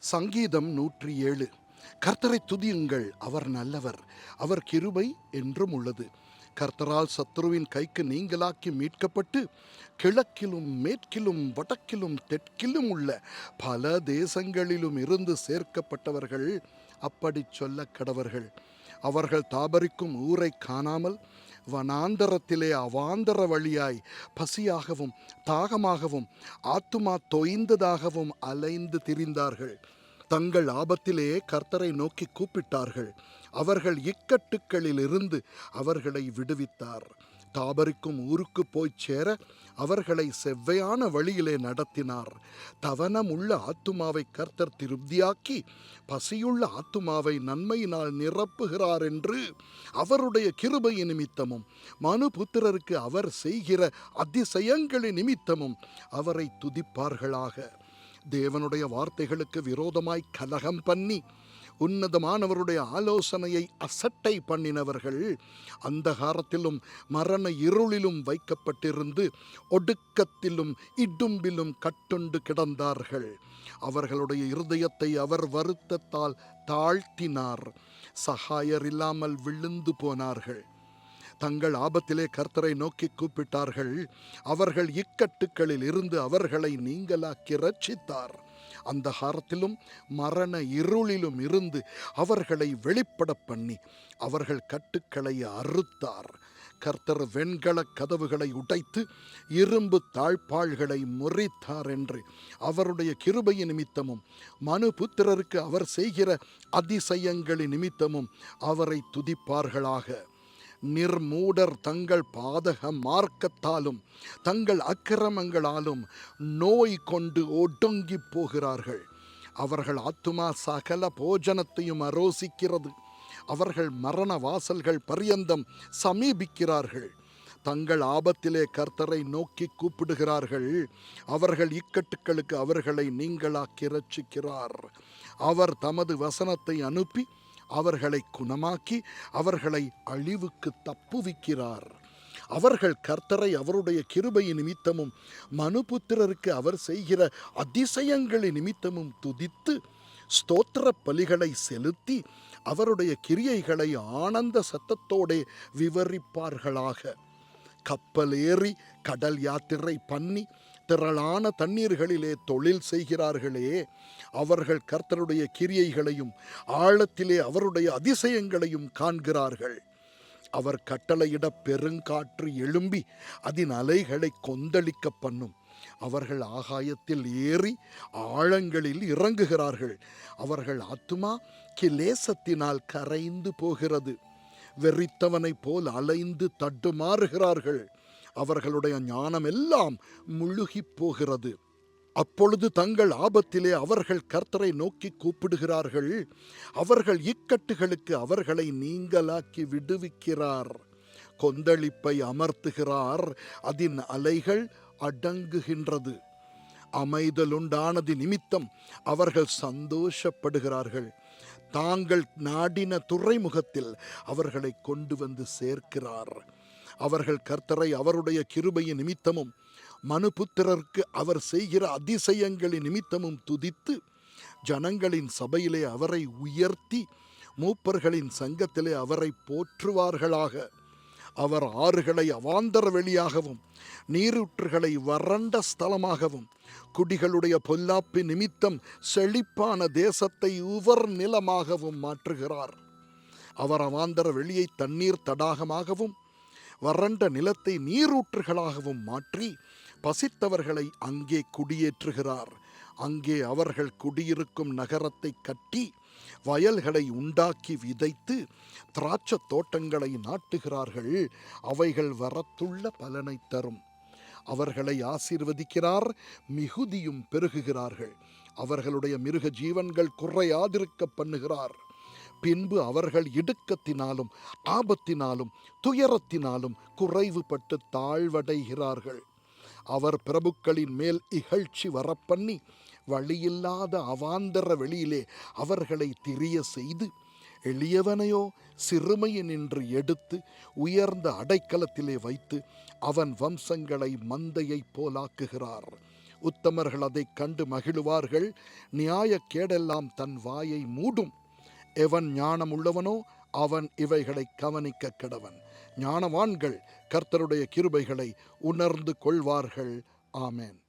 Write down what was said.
சங்கீதம் 107. கர்த்தரை துதியுங்கள், அவர் நல்லவர், அவர் கிருபை என்றும் உள்ளது. கர்த்தரால் சத்துருவின் கைக்கு நீங்களாக்கி மீட்கப்பட்டு கிழக்கிலும் மேற்கிலும் வடக்கிலும் தெற்கிலும் உள்ள பல தேசங்களிலும் இருந்து சேர்க்கப்பட்டவர்கள் அப்படி சொல்ல கடவர்கள். அவர்கள் தாபரிக்கும் ஊரை காணாமல் வனாந்தரத்திலே அவாந்தர வழியாய் பசியாகவும் தாகமாகவும் ஆத்துமா தொய்ந்ததாகவும் அலைந்து திரிந்தார்கள். தங்கள் ஆபத்திலே கர்த்தரை நோக்கி கூப்பிட்டார்கள். அவர்கள் இக்கட்டுக்களில் இருந்து அவர்களை விடுவித்தார். தாபரிக்கும் ஊருக்கு போய்ச் சேர அவர்களை செவ்வையான வழியிலே நடத்தினார். தவனமுள்ள ஆத்துமாவை கர்த்தர் திருப்தியாக்கி பசியுள்ள ஆத்துமாவை நன்மையினால் நிரப்புகிறார் என்று அவருடைய கிருபையின் நிமித்தமும் மனுபுத்திரருக்கு அவர் செய்கிற அதிசயங்களின் நிமித்தமும் அவரை துதிப்பார்களாக. தேவனுடைய வார்த்தைகளுக்கு விரோதமாய் கலகம் பண்ணி உன்னதமானவருடைய ஆலோசனையை அசட்டை பண்ணினவர்கள் அந்தகாரத்திலும் மரண இருளிலும் வைக்கப்பட்டிருந்து ஒடுக்கத்திலும் இடும்பிலும் கட்டுண்டு கிடந்தார்கள். அவர்களுடைய இருதயத்தை அவர் வருத்தத்தால் தாழ்த்தினார். சகாயர் இல்லாமல் விழுந்து போனார்கள். தங்கள் ஆபத்திலே கர்த்தரை நோக்கி கூப்பிட்டார்கள். அவர்கள் இக்கட்டுக்களில் இருந்து அவர்களை நீங்களாக்கி ரட்சித்தார். அந்தகாரத்திலும் மரண இருளிலும் இருந்து அவர்களை வெளிப்பட பண்ணி அவர்கள் கட்டுக்களை அறுத்தார். கர்த்தர் வெண்கல கதவுகளை உடைத்து இரும்பு தாழ்பாள்களை முறித்தார் என்று அவருடைய கிருபையின் நிமித்தமும் மனுபுத்திரருக்கு அவர் செய்கிற அதிசயங்களின் நிமித்தமும் அவரை துதிப்பார்களாக. நிர்மூடர் தங்கள் பாதக மார்க்கத்தாலும் தங்கள் அக்கிரமங்களாலும் நோய் கொண்டு ஒடுங்கி போகிறார்கள். அவர்கள் ஆத்துமா சகல போஜனத்தையும் அரோசிக்கிறது. அவர்கள் மரண வாசல்கள் பரியந்தம் சமீபிக்கிறார்கள். தங்கள் ஆபத்திலே கர்த்தரை நோக்கி கூப்பிடுகிறார்கள். அவர்கள் இக்கட்டுக்களுக்கு அவர்களை நீங்களாக்கி ரட்சிக்கிறார். அவர் தமது வசனத்தை அனுப்பி அவர்களை குணமாக்கி அவர்களை அழிவுக்கு தப்புவிக்கிறார். அவர்கள் கர்த்தரை அவருடைய கிருபையின் நிமித்தமும் மனுபுத்திரருக்கு அவர் செய்கிற அதிசயங்களின் நிமித்தமும் துதித்து ஸ்தோத்திர பலிகளை செலுத்தி அவருடைய கிரியைகளை ஆனந்த சத்தத்தோடே விவரிப்பார்களாக. கப்பல் ஏறி கடல் யாத்திரை பண்ணி திரளான தண்ணீர்களிலே தொழில் செய்கிறார்களே, அவர்கள் கர்த்தருடைய கிரியைகளையும் ஆழத்திலே அவருடைய அதிசயங்களையும் காண்கிறார்கள். அவர் கட்டளையிட பெருங்காற்று எழும்பி அதன் அலைகளை கொந்தளிக்க பண்ணும். அவர்கள் ஆகாயத்தில் ஏறி ஆழங்களில் இறங்குகிறார்கள். அவர்கள் ஆத்துமா கிலேசத்தினால் கரைந்து போகிறது. வெறித்தவனைப் போல் அலைந்து தட்டுமாறுகிறார்கள். அவர்களுடைய ஞானம் எல்லாம் முழுகி போகிறது. அப்பொழுது தங்கள் ஆபத்திலே அவர்கள் கர்த்தரை நோக்கி கூப்பிடுகிறார்கள். அவர்கள் இக்கட்டுகளுக்கு அவர்களை நீங்களாக்கி விடுவிக்கிறார். கொந்தளிப்பை அமர்த்துகிறார். அதன் அலைகள் அடங்குகின்றது. அமைதலுண்டானது நிமித்தம் அவர்கள் சந்தோஷப்படுகிறார்கள். தாங்கள் நாடின துறைமுகத்தில் அவர்களை கொண்டு வந்து சேர்க்கிறார். அவர்கள் கர்த்தரை அவருடைய கிருபையின் நிமித்தமும் மனுபுத்திரருக்கு அவர் செய்கிற அதிசயங்களின் நிமித்தமும் துதித்து ஜனங்களின் சபையிலே அவரை உயர்த்தி மூப்பர்களின் சங்கத்திலே அவரை போற்றுவார்களாக. அவர் ஆறுகளை அவாந்தர வெளியாகவும் நீரூற்றுகளை வறண்ட ஸ்தலமாகவும் குடிகளுடைய பொல்லாப்பு நிமித்தம் செழிப்பான தேசத்தை உவர் நிலமாகவும் மாற்றுகிறார். அவர் அவாந்தர வெளியை தண்ணீர் தடாகமாகவும் வறண்ட நிலத்தை நீரூற்றுகளாகவும் மாற்றி பசித்தவர்களை அங்கே குடியேற்றுகிறார். அங்கே அவர்கள் குடியிருக்கும் நகரத்தை கட்டி வயல்களை உண்டாக்கி விதைத்து திராட்சை தோட்டங்களை நாட்டுகிறார்கள். அவைகள் வரத்துள்ள பலனை தரும். அவர்களை ஆசீர்வதிக்கிறார், மிகுதியும் பெருகுகிறார்கள். அவர்களுடைய மிருக ஜீவன்கள் குறையாதிருக்க பண்ணுகிறார். பின்பு அவர்கள் இடுக்கத்தினாலும் ஆபத்தினாலும் துயரத்தினாலும் குறைவுபட்டு தாழ்வடைகிறார்கள். அவர் பிரபுக்களின் மேல் இகழ்ச்சி வரப்பண்ணி வழியில்லாத அவாந்தர வெளியிலே அவர்களை திரிய செய்து எளியவனையோ சிறுமையினின்று எடுத்து உயர்ந்த அடைக்கலத்திலே வைத்து அவன் வம்சங்களை மந்தையைப் போலாக்குகிறார். உத்தமர்கள் அதைக் கண்டு மகிழுவார்கள். நியாயக்கேடெல்லாம் தன் வாயை மூடும். எவன் ஞானம் உள்ளவனோ அவன் இவைகளை கவனிக்க கடவன். ஞானவான்கள் கர்த்தருடைய கிருபைகளை உணர்ந்து கொள்வார்கள். ஆமென்.